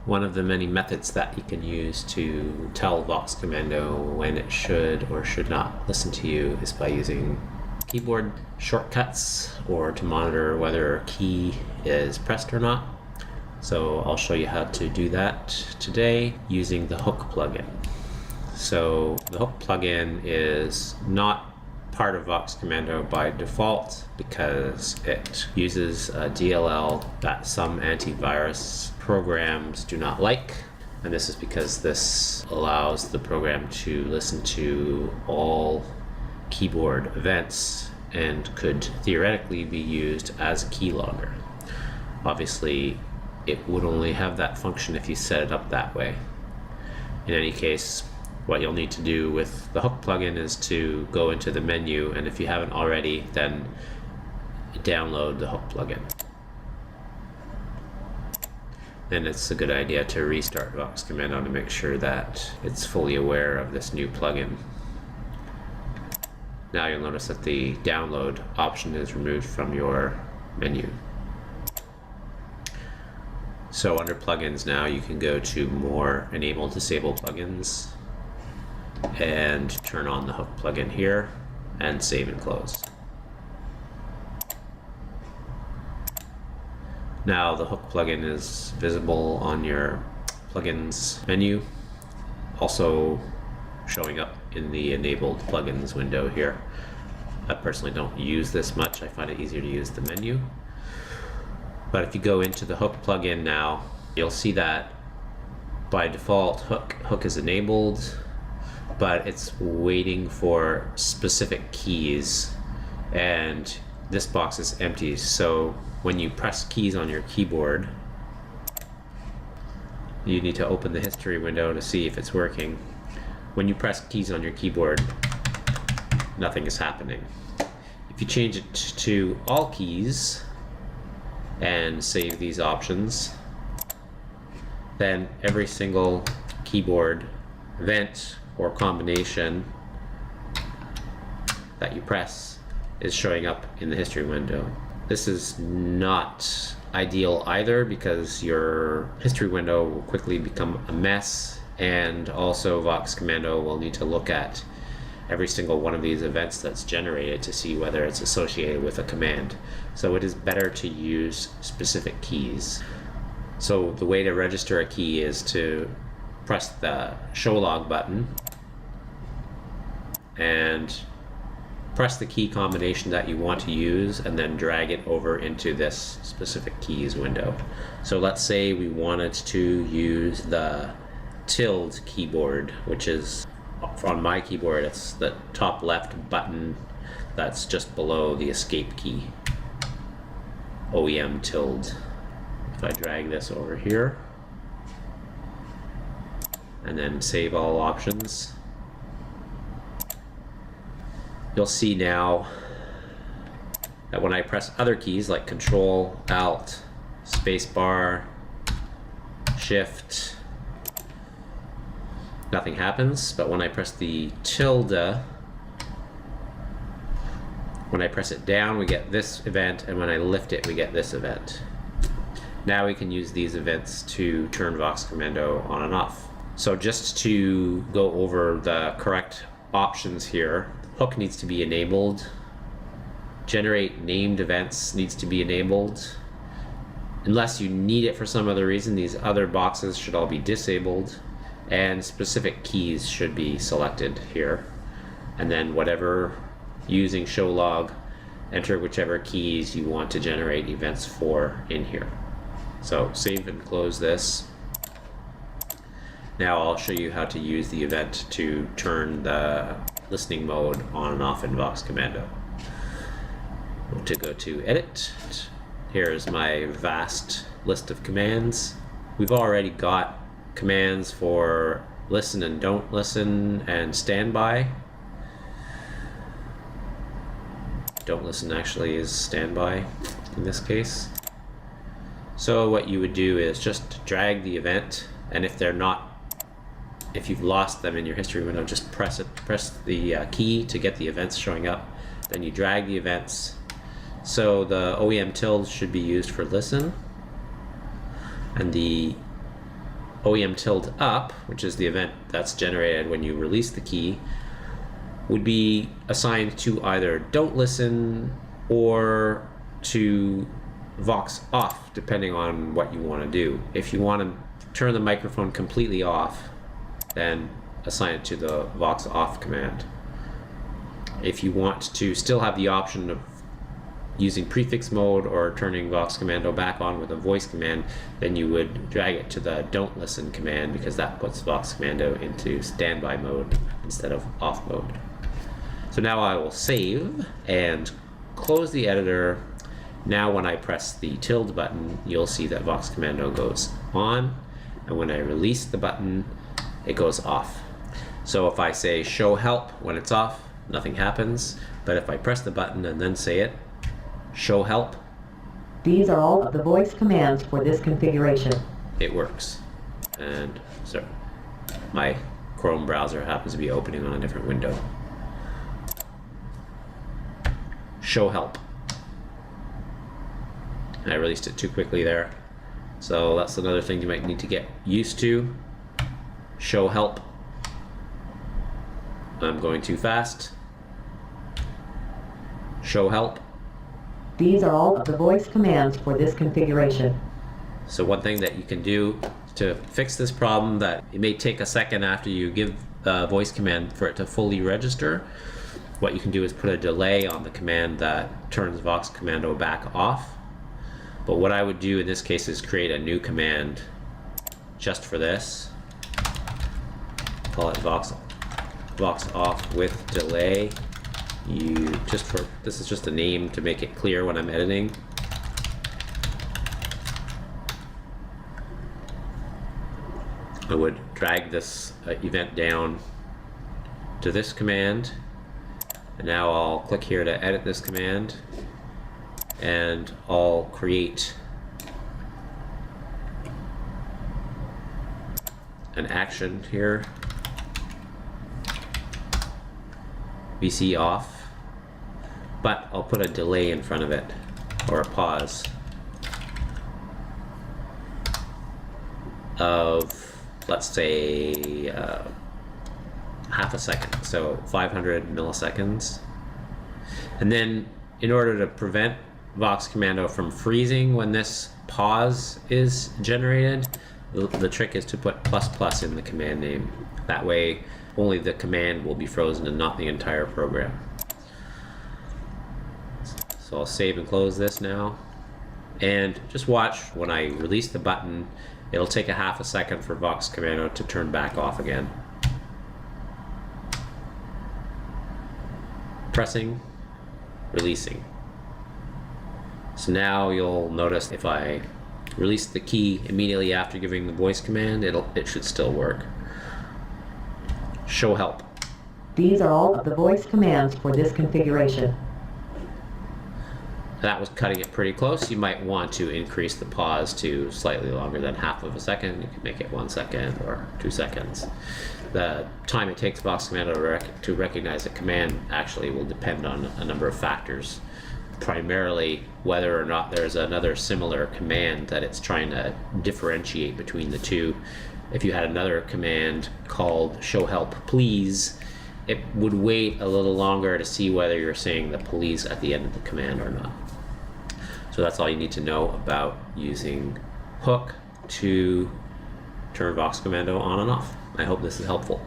One of the many methods that you can use to tell VoxCommando when it should or should not listen to you is by using keyboard shortcuts or to monitor whether a key is pressed or not. So I'll show you how to do that today using the hook plugin. So the hook plugin is not part of VoxCommando by default because it uses a DLL that some antivirus programs do not like, and this is because this allows the program to listen to all keyboard events and could theoretically be used as a keylogger. Obviously it would only have that function if you set it up that way. In any case, what you'll need to do with the hook plugin is to go into the menu, and if you haven't already, then download the hook plugin. Then it's a good idea to restart VoxCommando to make sure that it's fully aware of this new plugin. Now you'll notice that the download option is removed from your menu. So under plugins now you can go to more enable disable plugins and turn on the hook plugin here and save and close. Now the hook plugin is visible on your plugins menu, also showing up in the enabled plugins window here. I personally don't use this much. I find it easier to use the menu. But if you go into the hook plugin now, you'll see that by default hook is enabled, but it's waiting for specific keys, and this box is empty. So when you press keys on your keyboard, you need to open the history window to see if it's working. When you press keys on your keyboard, nothing is happening. If you change it to all keys and save these options, then every single keyboard event or combination that you press is showing up in the history window. This is not ideal either because your history window will quickly become a mess, and also VoxCommando will need to look at every single one of these events that's generated to see whether it's associated with a command. So it is better to use specific keys. So the way to register a key is to press the show log button and press the key combination that you want to use and then drag it over into this specific keys window. So let's say we wanted to use the tilde keyboard, which is on my keyboard, it's the top left button that's just below the escape key, OEM tilde. If I drag this over here and then save all options, you'll see now that when I press other keys like Control, Alt, Spacebar, Shift, nothing happens. But when I press the tilde, when I press it down, we get this event, and when I lift it, we get this event. Now we can use these events to turn VoxCommando on and off. So just to go over the correct options here, hook needs to be enabled. Generate named events needs to be enabled. Unless you need it for some other reason, these other boxes should all be disabled, and specific keys should be selected here. And then whatever, using show log, enter whichever keys you want to generate events for in here. So save and close this. Now I'll show you how to use the event to turn the listening mode on and off in VoxCommando. To go to edit, here's my vast list of commands. We've already got commands for listen and don't listen and standby. Don't listen actually is standby in this case. So what you would do is just drag the event, and if you've lost them in your history window, just press the key to get the events showing up. Then you drag the events. So the OEM tilde should be used for listen, and the OEM tilde up, which is the event that's generated when you release the key, would be assigned to either don't listen or to Vox off, depending on what you want to do. If you want to turn the microphone completely off, then assign it to the Vox off command. If you want to still have the option of using prefix mode or turning VoxCommando back on with a voice command, then you would drag it to the don't listen command, because that puts VoxCommando into standby mode instead of off mode. So now I will save and close the editor. Now when I press the tilde button, you'll see that VoxCommando goes on, and when I release the button, it goes off. So if I say show help when it's off, nothing happens, but if I press the button and then say it, show help, these are all of the voice commands for this configuration, it works. And so my Chrome browser happens to be opening on a different window. Show help. I released it too quickly there, so that's another thing you might need to get used to. Show help. I'm going too fast. Show help. these are all of the voice commands for this configuration. So one thing that you can do to fix this problem, that it may take a second after you give a voice command for it to fully register, what you can do is put a delay on the command that turns VoxCommando back off. But what I would do in this case is create a new command just for this. Call it Vox off with delay. This is just a name to make it clear when I'm editing. I would drag this event down to this command, and now I'll click here to edit this command, and I'll create an action here, VC off, but I'll put a delay in front of it, or a pause of, let's say, half a second, so 500 milliseconds. And then in order to prevent VoxCommando from freezing when this pause is generated, the trick is to put ++ in the command name. That way only the command will be frozen and not the entire program. So I'll save and close this now, and just watch when I release the button. It'll take a half a second for VoxCommando to turn back off again. Pressing, releasing. So now you'll notice if I release the key immediately after giving the voice command, it should still work. Show help. These are all of the voice commands for this configuration. That was cutting it pretty close. You might want to increase the pause to slightly longer than half of a second. You can make it 1 second or 2 seconds. The time it takes VoxCommando to recognize a command actually will depend on a number of factors. Primarily whether or not there's another similar command that it's trying to differentiate between the two. If you had another command called show help please, it would wait a little longer to see whether you're saying the please at the end of the command or not. So that's all you need to know about using hook to turn VoxCommando on and off. I hope this is helpful.